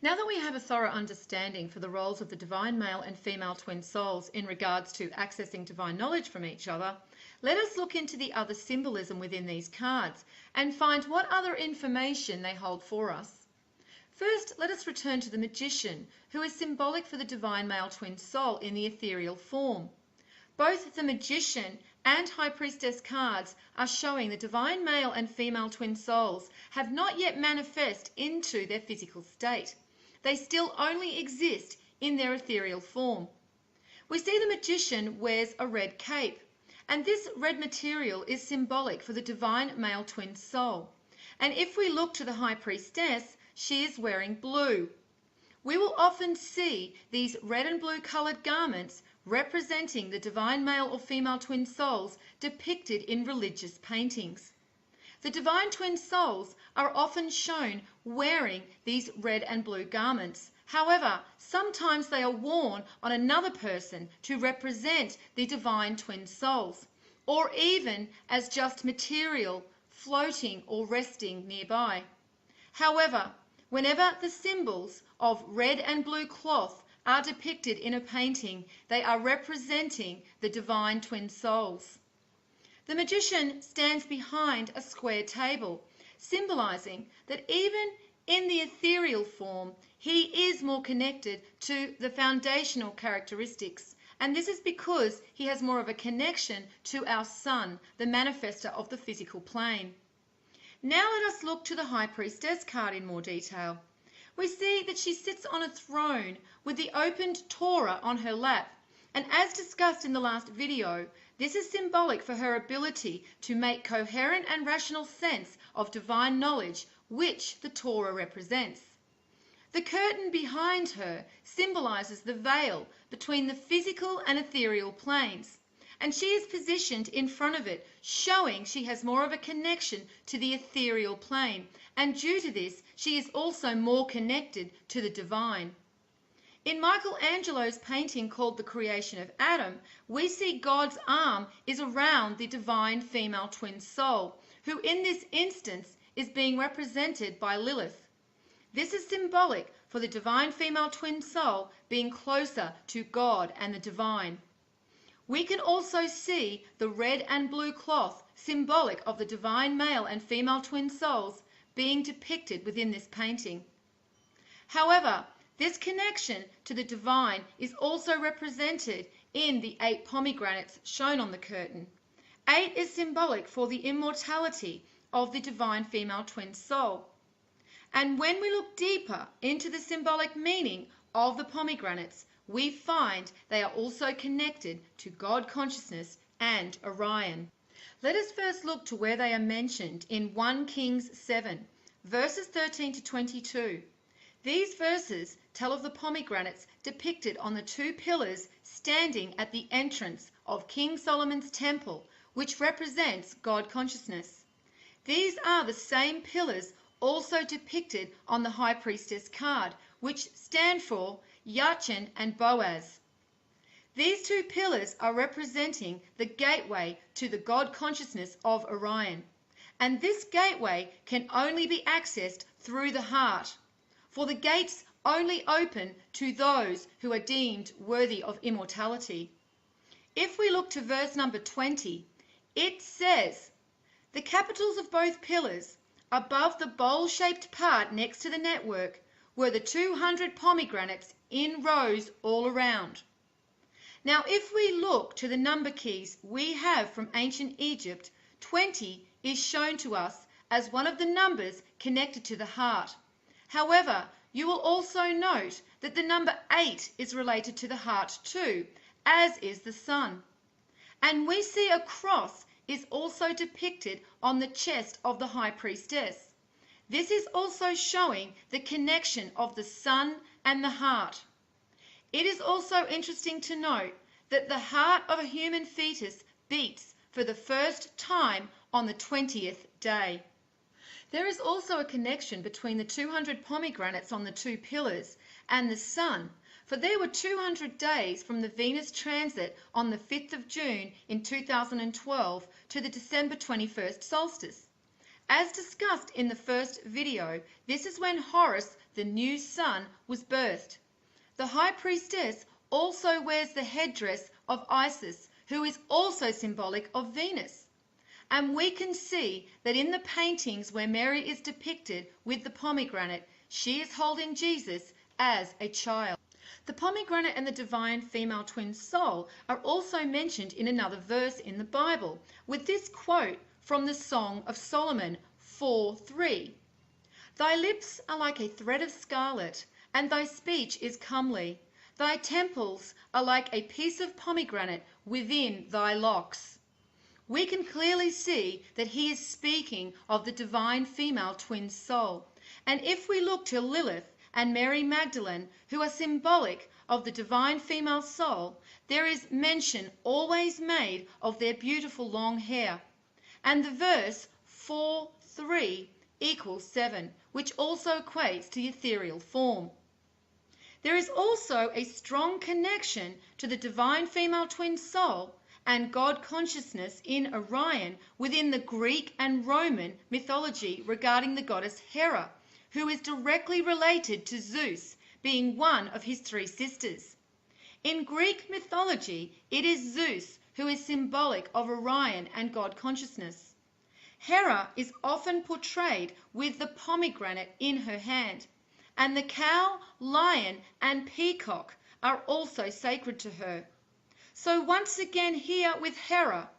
Now that we have a thorough understanding for the roles of the divine male and female twin souls in regards to accessing divine knowledge from each other, let us look into the other symbolism within these cards and find what other information they hold for us. First, let us return to the Magician, who is symbolic for the divine male twin soul in the ethereal form. Both the Magician and High Priestess cards are showing the divine male and female twin souls have not yet manifest into their physical state. They still only exist in their ethereal form. We see the Magician wears a red cape, and this red material is symbolic for the divine male twin soul. And if we look to the High Priestess, she is wearing blue. We will often see these red and blue coloured garments representing the divine male or female twin souls depicted in religious paintings. The divine twin souls are often shown wearing these red and blue garments. However, sometimes they are worn on another person to represent the divine twin souls, or even as just material floating or resting nearby. However, whenever the symbols of red and blue cloth are depicted in a painting, they are representing the divine twin souls. The Magician stands behind a square table, symbolizing that even in the ethereal form, he is more connected to the foundational characteristics, and this is because he has more of a connection to our sun, the manifester of the physical plane. Now let us look to the High Priestess card in more detail. We see that she sits on a throne with the opened Torah on her lap, and as discussed in the last video, this is symbolic for her ability to make coherent and rational sense of divine knowledge, which the Torah represents. The curtain behind her symbolizes the veil between the physical and ethereal planes, and she is positioned in front of it, showing she has more of a connection to the ethereal plane, and due to this, she is also more connected to the divine. In Michelangelo's painting called The Creation of Adam, we see God's arm is around the divine female twin soul, who in this instance is being represented by Lilith. This is symbolic for the divine female twin soul being closer to God and the divine. We can also see the red and blue cloth symbolic of the divine male and female twin souls being depicted within this painting. However, this connection to the divine is also represented in the 8 pomegranates shown on the curtain. 8 is symbolic for the immortality of the divine female twin soul. And when we look deeper into the symbolic meaning of the pomegranates, we find they are also connected to God consciousness and Orion. Let us first look to where they are mentioned in 1 Kings 7, verses 13 to 22. These verses tell of the pomegranates depicted on the 2 pillars standing at the entrance of King Solomon's temple, which represents God consciousness. These are the same pillars also depicted on the High Priestess card, which stand for Jachin and Boaz. These 2 pillars are representing the gateway to the God consciousness of Orion, and this gateway can only be accessed through the heart, for the gates only open to those who are deemed worthy of immortality. If we look to verse number 20, it says, "The capitals of both pillars, above the bowl-shaped part next to the network, were the 200 pomegranates in rows all around." Now, if we look to the number keys we have from ancient Egypt, 20 is shown to us as one of the numbers connected to the heart. However, you will also note that the number 8 is related to the heart too, as is the sun. And we see a cross is also depicted on the chest of the High Priestess. This is also showing the connection of the sun and the heart. It is also interesting to note that the heart of a human fetus beats for the first time on the 20th day. There is also a connection between the 200 pomegranates on the 2 pillars and the sun, for there were 200 days from the Venus transit on the 5th of June in 2012 to the December 21st solstice. As discussed in the first video, this is when Horus, the new sun was birthed. The high priestess also wears the headdress of Isis, who is also symbolic of Venus. And we can see that in the paintings where Mary is depicted with the pomegranate, she is holding Jesus as a child. The pomegranate and the divine female twin soul are also mentioned in another verse in the Bible, with this quote from the Song of Solomon 4:3. Thy lips are like a thread of scarlet, and thy speech is comely. Thy temples are like a piece of pomegranate within thy locks. We can clearly see that he is speaking of the divine female twin soul. And if we look to Lilith and Mary Magdalene, who are symbolic of the divine female soul, there is mention always made of their beautiful long hair. And the verse 4:3 equals 7, which also equates to the ethereal form. There is also a strong connection to the divine female twin soul and God consciousness in Orion within the Greek and Roman mythology regarding the goddess Hera, who is directly related to Zeus, being one of his three sisters. In Greek mythology, it is Zeus who is symbolic of Orion and God consciousness. Hera is often portrayed with the pomegranate in her hand, and the cow, lion, and peacock are also sacred to her. So once again here with Hera,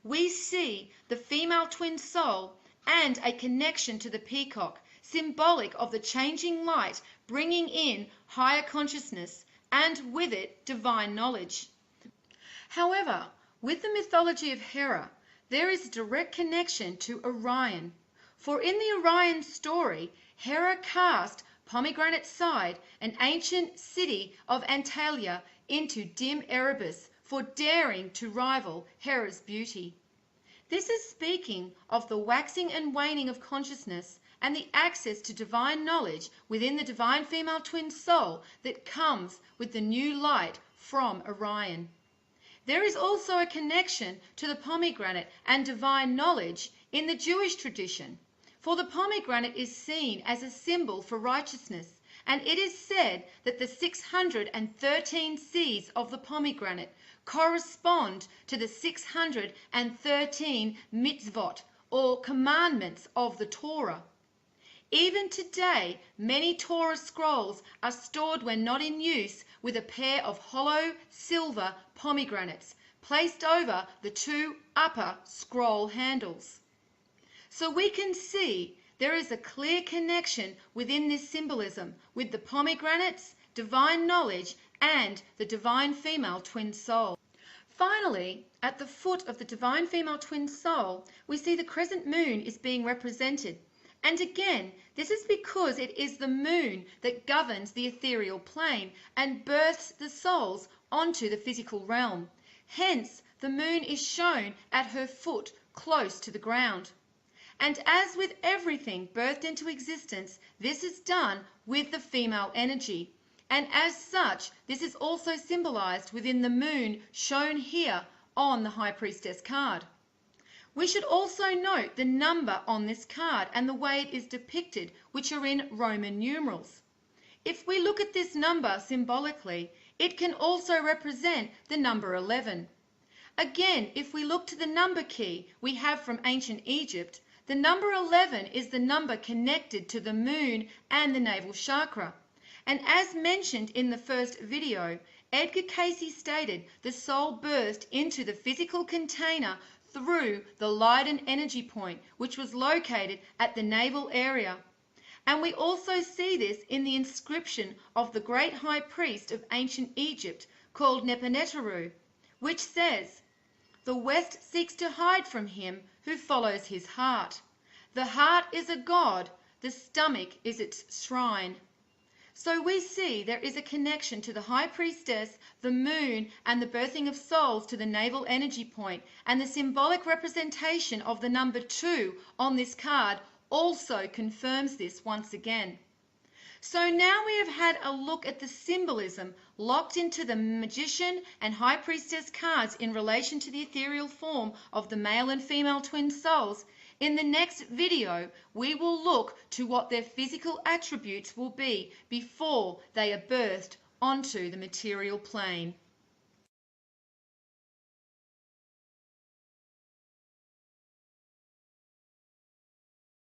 we see the female twin soul and a connection to the peacock, symbolic of the changing light, bringing in higher consciousness and with it divine knowledge. However, with the mythology of Hera, there is a direct connection to Orion. For in the Orion story, Hera cast Pomegranate Side, an ancient city of Antalya, into dim Erebus for daring to rival Hera's beauty. This is speaking of the waxing and waning of consciousness and the access to divine knowledge within the divine female twin soul that comes with the new light from Orion. There is also a connection to the pomegranate and divine knowledge in the Jewish tradition, for the pomegranate is seen as a symbol for righteousness, and it is said that the 613 seeds of the pomegranate correspond to the 613 mitzvot, or commandments of the Torah. Even today, many Torah scrolls are stored when not in use with a pair of hollow silver pomegranates placed over the two upper scroll handles. So we can see there is a clear connection within this symbolism with the pomegranates, divine knowledge, and the divine female twin soul. Finally, at the foot of the divine female twin soul, we see the crescent moon is being represented. And again, this is because it is the moon that governs the ethereal plane and births the souls onto the physical realm. Hence, the moon is shown at her foot, close to the ground. And as with everything birthed into existence, this is done with the female energy. And as such, this is also symbolized within the moon shown here on the High Priestess card. We should also note the number on this card and the way it is depicted, which are in Roman numerals. If we look at this number symbolically, it can also represent the number 11. Again, if we look to the number key we have from ancient Egypt, the number 11 is the number connected to the moon and the navel chakra. And as mentioned in the first video, Edgar Cayce stated the soul burst into the physical container through the Leyden energy point, which was located at the navel area. And we also see this in the inscription of the great high priest of ancient Egypt called Nepaneteru, which says, "The West seeks to hide from him who follows his heart. The heart is a god, the stomach is its shrine." So we see there is a connection to the High Priestess, the moon, and the birthing of souls to the navel energy point, and the symbolic representation of the number 2 on this card also confirms this once again. So now we have had a look at the symbolism locked into the Magician and High Priestess cards in relation to the ethereal form of the male and female twin souls. In the next video, we will look to what their physical attributes will be before they are birthed onto the material plane.